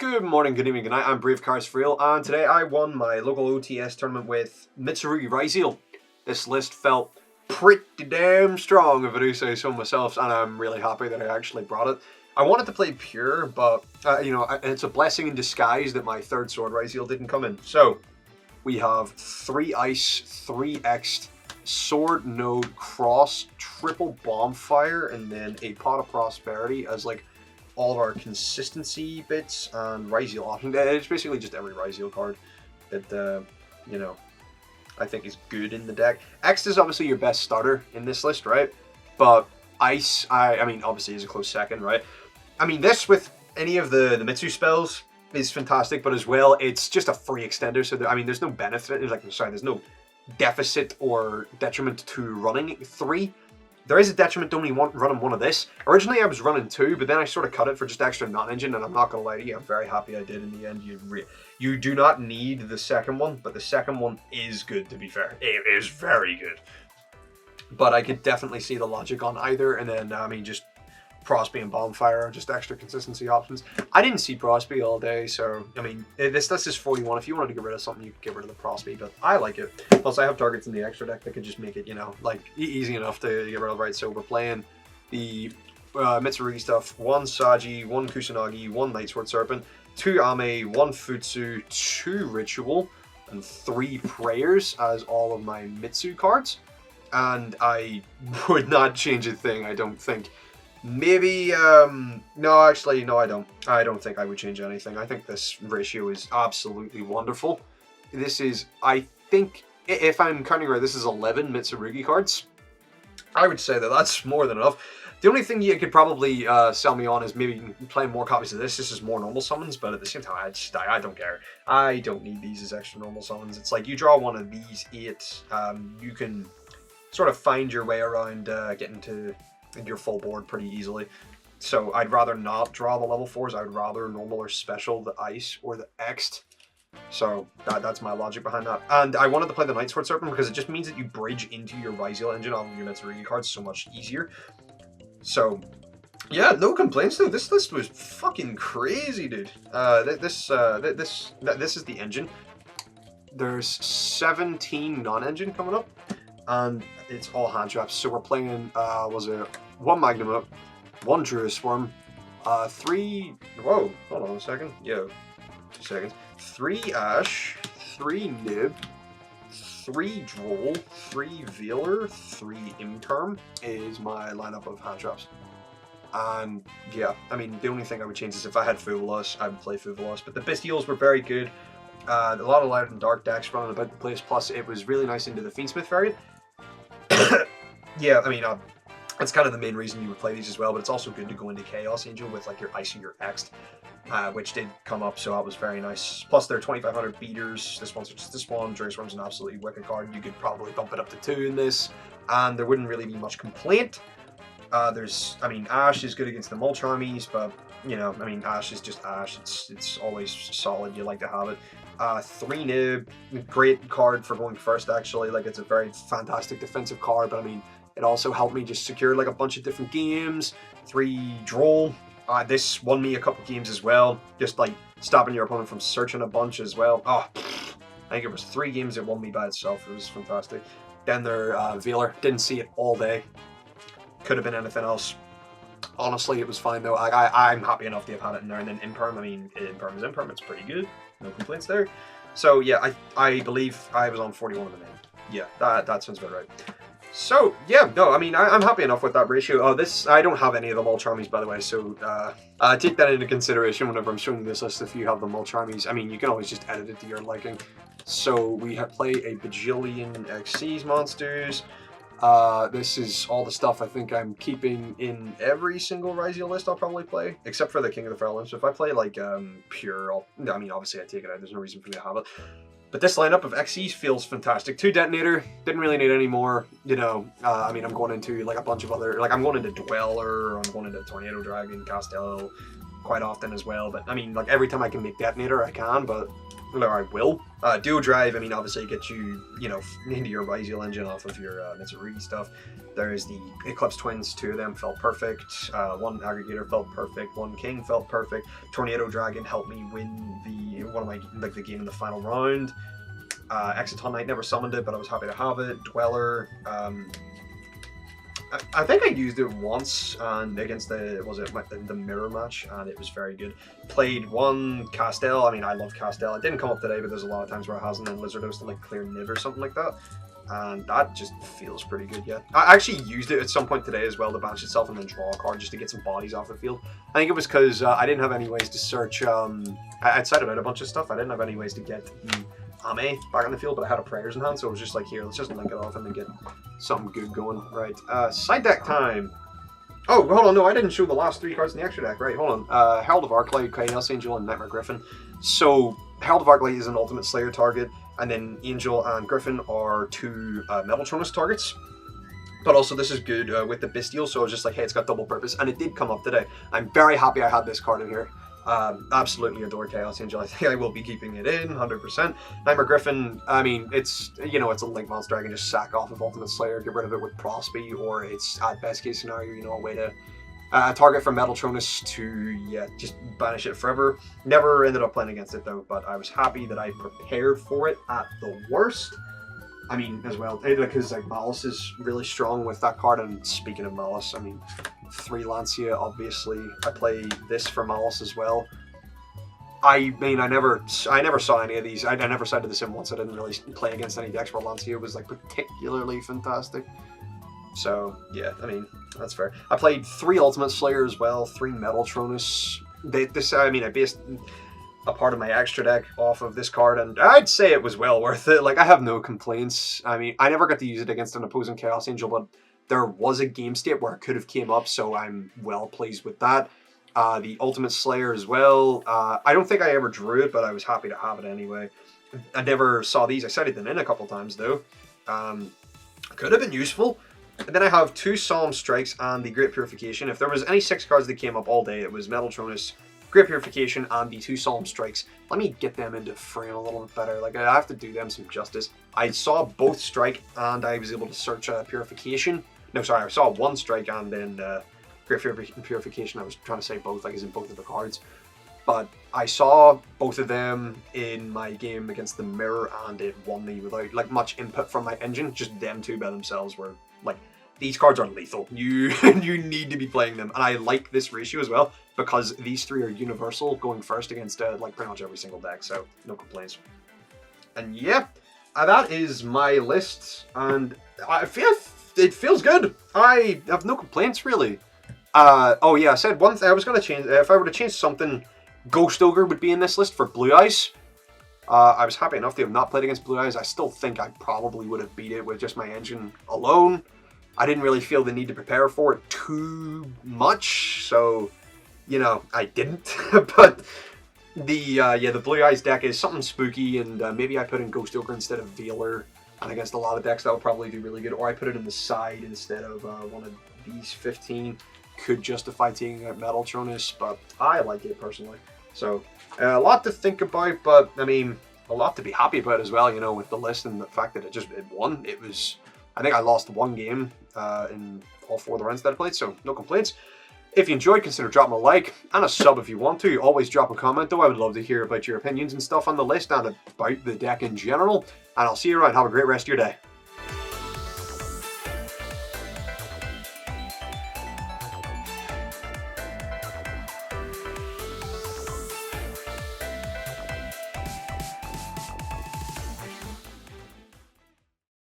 Good morning, good evening, good night. I'm BraveCarriesFr, and today I won my local OTS tournament with Mitsurugi Ryzeal. This list felt pretty damn strong, if I do say so myself, and I'm really happy that I actually brought it. I wanted to play pure, but it's a blessing in disguise that my third sword Ryzeal didn't come in. So we have 3 ice, 3 X'd, sword, node, cross, triple bonfire, and then a pot of prosperity as like all of our consistency bits and Ryzeal option. It's basically just every Ryzeal card that I think is good in the deck. X is obviously your best starter in this list, right? But Ice, I mean, obviously is a close second, right? I mean, this with any of the Mitsu spells is fantastic, but as well, it's just a free extender. So there's no benefit. There's no deficit or detriment to running 3. There is a detriment to only running 1 of this. Originally I was running 2, but then I sort of cut it for just extra non-engine, and I'm not going to lie to you, I'm very happy I did in the end. You do not need the second one, but the second one is good, to be fair. It is very good. But I could definitely see the logic on either, and then, just Prosby and Bonfire are just extra consistency options. I didn't see Prosby all day, so, this is 41. If you wanted to get rid of something, you could get rid of the Prosby, but I like it. Plus, I have targets in the extra deck that could just make it, easy enough to get rid of, right? So we're playing the Mitsurugi stuff. 1 Saji, 1 Kusanagi, 1 Nightsword Serpent, 2 Ame, 1 Futsu, 2 Ritual, and 3 Prayers as all of my Mitsu cards. And I would not change a thing, I don't think. Maybe, no, actually, no, I don't. I don't think I would change anything. I think this ratio is absolutely wonderful. This is, I think, if I'm counting right, this is 11 Mitsurugi cards. I would say that that's more than enough. The only thing you could probably sell me on is maybe playing more copies of this. This is more normal summons, but at the same time, I don't care. I don't need these as extra normal summons. It's like you draw one of these 8, you can sort of find your way around getting to your full board pretty easily. So I'd rather not draw the level 4s. I would rather normal or special the ice or the X'd. So that's my logic behind that. And I wanted to play the Nightsword Serpent because it just means that you bridge into your Ryzeal engine off of your Mitsurugi cards so much easier. So yeah, no complaints though. This list was fucking crazy, dude. This is the engine. There's 17 non-engine coming up, and it's all hand traps. So we're playing, was it 1 Magnum Up, 1 Druid Swarm, 3, whoa, hold on a second, yo, 2 seconds, 3 Ash, 3 Nib, 3 Droll, 3 Vealer, 3 Imperm is my lineup of hand traps. And yeah, the only thing I would change is if I had Fuvolus, I would play Fuvolus, but the Bestials were very good. A lot of light and dark decks running about the place, plus it was really nice into the Fiendsmith variant. Yeah, that's kind of the main reason you would play these as well, but it's also good to go into Chaos Angel with like your Ice or your X'd, which did come up, so that was very nice. Plus they're 2500 beaters. This one's just this one. Druid Swarm's an absolutely wicked card. You could probably bump it up to 2 in this, and there wouldn't really be much complaint. Ash is good against the Mulch armies, but Ash is just Ash. It's always solid. You like to have it. 3 Nib, great card for going first actually. Like, it's a very fantastic defensive card, but it also helped me just secure like a bunch of different games. 3 Droll. This won me a couple games as well, just like stopping your opponent from searching a bunch as well. I think it was 3 games it won me by itself. It was fantastic. Then their Vealer, didn't see it all day. Could have been anything else. Honestly, it was fine though. I'm happy enough to have had it in there. And then Imperm, Imperm is Imperm. It's pretty good. No complaints there. So yeah, I believe I was on 41 of the name. Yeah, that sounds about right. So yeah, no, I'm happy enough with that ratio. Oh, I don't have any of the Mulch armies, by the way, so take that into consideration whenever I'm showing this list. If you have the Mulch armies, you can always just edit it to your liking. So we play a bajillion XCs monsters. This is all the stuff I think I'm keeping in every single Ryzeal list I'll probably play, except for the King of the Feral Imps. So if I play like pure, obviously I take it out. There's no reason for me to have it. But this lineup of XCs feels fantastic. 2 Detonator, didn't really need any more. I'm going into like a bunch of other, like I'm going into Dweller, I'm going into Tornado Dragon, Castello quite often as well. But like every time I can make Detonator, I can. But Well, I will. Dual drive, I mean, obviously it gets you, you know, into your Ryzeal engine off of your Mitsurugi stuff. There's the Eclipse Twins, 2 of them felt perfect. 1 Aggregator felt perfect. 1 King felt perfect. Tornado Dragon helped me win the game in the final round. Exciton Knight never summoned it, but I was happy to have it. Dweller. I think I used it once and against the mirror match, and it was very good. Played 1 Castel. I mean, I love Castel. It didn't come up today, but there's a lot of times where it hasn't, and Lizardos to like clear Nib or something like that. And that just feels pretty good, yeah. I actually used it at some point today as well to banish itself and then draw a card just to get some bodies off the field. I think it was because I didn't have any ways to search, I'd cited out a bunch of stuff. I didn't have any ways to get Ame back on the field, but I had a Prayers in hand, so it was just like, here, let's just link it off and then get something good going. Right, side deck time. Oh, hold on, no, I didn't show the last 3 cards in the extra deck. Right, hold on. Herald of Arclight, Chaos Angel, and Nightmare Griffin. So, Herald of Arclight is an Ultimate Slayer target, and then Angel and Griffin are 2 Metaltronus targets. But also, this is good with the Bestial, so I was just like, hey, it's got double purpose, and it did come up today. I'm very happy I had this card in here. Absolutely adore Chaos Angel. I think I will be keeping it in 100%. Nightmare Griffin, I mean, it's, you know, it's a link monster. I can just sack off of Ultimate Slayer, get rid of it with Prosby, or it's, at best case scenario, you know, a way to target from Metaltronus to, yeah, just banish it forever. Never ended up playing against it though, but I was happy that I prepared for it at the worst. I mean, as well, because like Malice is really strong with that card, and speaking of Malice, I mean, 3 Lancia, obviously. I play this for Malice as well. I mean, I never saw any of these. I never sided this in once. I didn't really play against any decks where Lancia was like particularly fantastic. So yeah, I mean, that's fair. I played 3 Ultimate Slayer as well, 3 Metaltronus. I mean, I based a part of my extra deck off of this card, and I'd say it was well worth it. Like, I have no complaints. I mean, I never got to use it against an opposing Chaos Angel, but there was a game state where it could have came up, so I'm well pleased with that. The Ultimate Slayer as well. I don't think I ever drew it, but I was happy to have it anyway. I never saw these. I cited them in a couple times, though. Could have been useful. And then I have 2 Solemn Strikes and the Great Purification. If there was any 6 cards that came up all day, it was Metaltronus, Great Purification, and the 2 Solemn Strikes. Let me get them into frame a little bit better. Like, I have to do them some justice. I saw both Strike, and I was able to search Purification. No, sorry, I saw 1 Strike and then Great Purification. I was trying to say both, like, as in both of the cards. But I saw both of them in my game against the Mirror, and it won me without, like, much input from my engine. Just them 2 by themselves were, like, these cards are lethal. You need to be playing them. And I like this ratio as well, because these 3 are universal going first against, like, pretty much every single deck. So, no complaints. And yeah, that is my list. And I feel it feels good. I have no complaints, really. Oh yeah, I said one thing I was going to change. If I were to change something, Ghost Ogre would be in this list for Blue Eyes. I was happy enough to have not played against Blue Eyes. I still think I probably would have beat it with just my engine alone. I didn't really feel the need to prepare for it too much, so, you know, I didn't. But the Blue Eyes deck is something spooky, and maybe I put in Ghost Ogre instead of Veeler, and against a lot of decks that would probably do really good. Or I put it in the side instead of one of these 15. Could justify taking out Metaltronus, but I like it personally. So, a lot to think about, but, I mean, a lot to be happy about as well, you know, with the list and the fact that it won. It was, I think I lost 1 game in all 4 of the rounds that I played, so no complaints. If you enjoyed, consider dropping a like and a sub if you want to. Always drop a comment, though. I would love to hear about your opinions and stuff on the list and about the deck in general. And I'll see you around. Have a great rest of your day.